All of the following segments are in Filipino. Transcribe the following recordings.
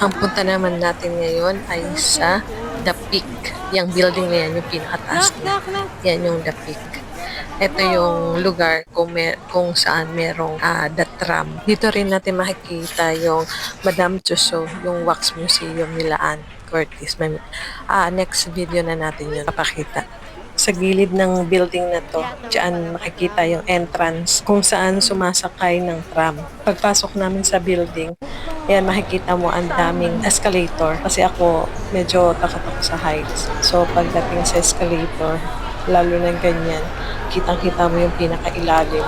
Ang punta naman natin ngayon ay sa The Peak. Yung building na yan, yung pinakataas na. Yan yung The Peak. Ito yung lugar kung saan merong The Tram. Dito rin natin makikita yung Madame Tussauds, yung wax museum nila Anne Curtis. Next video na natin yun papakita. Sa gilid ng building na to, diyan makikita yung entrance kung saan sumasakay ng tram. Pagpasok namin sa building, yan makikita mo ang daming escalator kasi ako medyo takot ako sa heights. So pagdating sa escalator, lalo na ganyan, kitang-kita mo yung pinakailalim.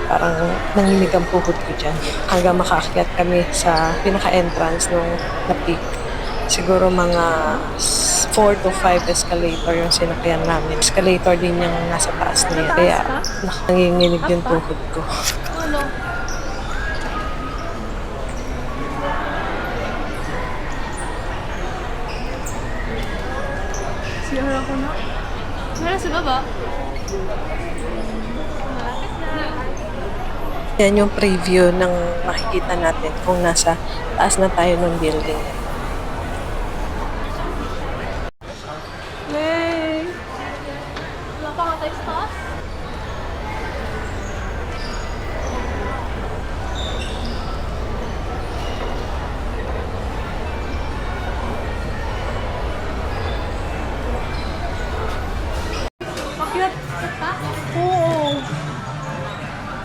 Parang nanginig ang puhod ko dyan. Hanggang makaakyat kami sa pinaka-entrance ng The Peak. Siguro mga 4 to 5 escalator yung sinakyan namin. Escalator din yung nasa taas niya. Kaya nanginginig yung tuhod ko. Sihara ako na. Meron sa baba? Yan yung preview ng makikita natin kung nasa taas na tayo ng building. Yay! Wala pa nga tayo sa taas? Pakyat ka? Oo.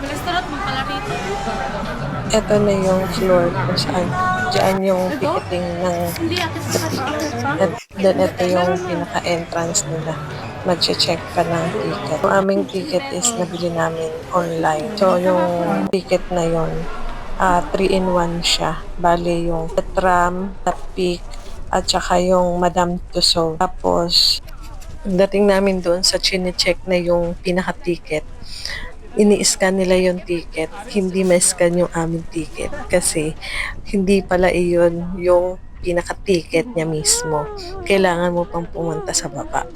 Bilis tarot mo pala rito. Ito na yung floor kung saan dyan yung ticketing ng Hindi, akin sa taas. at then ito yung pinaka-entrance nila. Mag-check ka ng ticket. Yung aming ticket is nabili namin online. So yung ticket na yun, 3-in-1 siya. Bale yung The Tram, The Peak, at saka yung Madame Tussauds. Tapos, dating namin doon sa chine-check na yung pinaka-ticket, ini-scan nila yung ticket, hindi ma-scan yung aming ticket kasi hindi pala iyon yung pinaka-ticket niya mismo. Kailangan mo pang pumunta sa baba.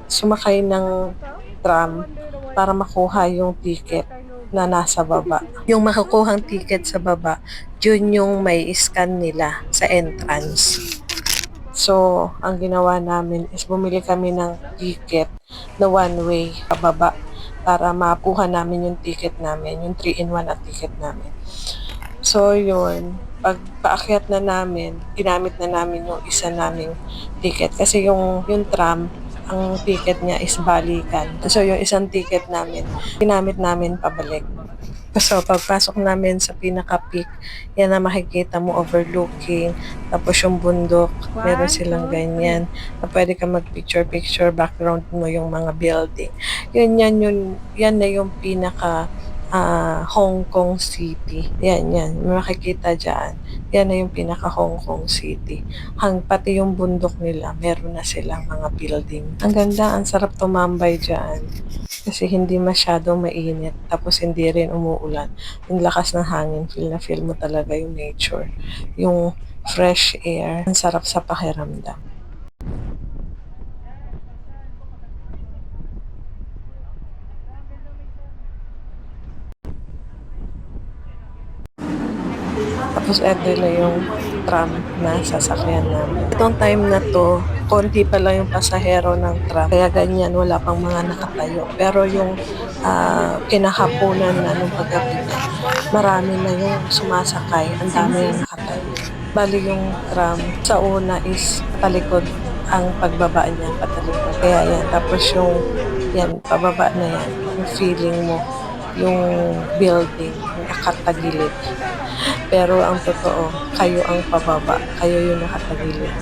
Sumakay ng tram para makuha yung ticket na nasa baba. Yung makukuhang ticket sa baba, yun yung may scan nila sa entrance. So, ang ginawa namin is bumili kami ng ticket na one-way pababa para makuha namin yung ticket namin, yung 3-in-1 at ticket namin. So, yun. Pag paakyat na namin, ginamit na namin yung isa naming ticket. Kasi yung tram, ang ticket niya is balikan. So, yung isang ticket namin, ginamit namin pabalik. So, pagpasok namin sa pinaka-peak, yan na makikita mo overlooking, tapos yung bundok, meron silang ganyan, na pwede ka mag-picture-picture, background mo yung mga building. Yan na yung pinaka Hong Kong City. Yan, makikita dyan. Yan na yung pinaka Hong Kong City. Pati yung bundok nila, meron na silang mga building. Ang ganda, ang sarap tumambay dyan. Kasi hindi masyadong mainit, tapos hindi rin umuulan. Yung lakas ng hangin, feel na feel mo talaga yung nature. Yung fresh air, ang sarap sa pakiramdam. Tapos eto na yung tram na sasakyan namin. Itong time na to, konti pa lang yung pasahero ng tram. Kaya ganyan, wala pang mga nakatayo. Pero yung kinahaponan na nung paggabi na, marami na yung sumasakay. Ang dami yung nakatayo. Bali yung tram, sa una is talikod ang pagbaba niya, patalikod. Kaya yan, tapos yung yan, pababa na yan, yung feeling mo, yung building, yung nakatagilid. Pero ang totoo, kayo ang pababa, kayo yung nakatagilid.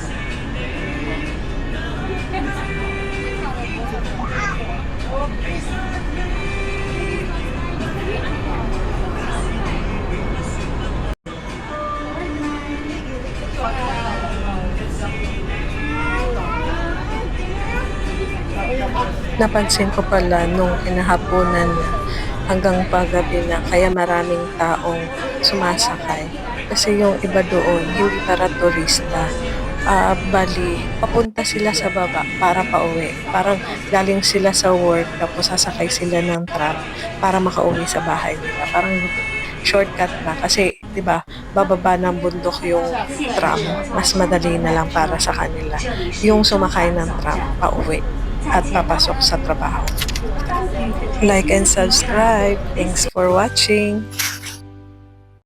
Napansin ko pala nung kinahaponan na hanggang paggabi na kaya maraming taong sumasakay. Kasi yung iba doon, hindi para turista. Bali, papunta sila sa baba para pauwi. Parang galing sila sa work tapos sasakay sila ng tram para makauwi sa bahay nila. Parang shortcut na kasi 'di ba bababa ng bundok yung tram, mas madali na lang para sa kanila yung sumakay ng tram pauwi at papasok sa trabaho. Like and subscribe. Thanks for watching.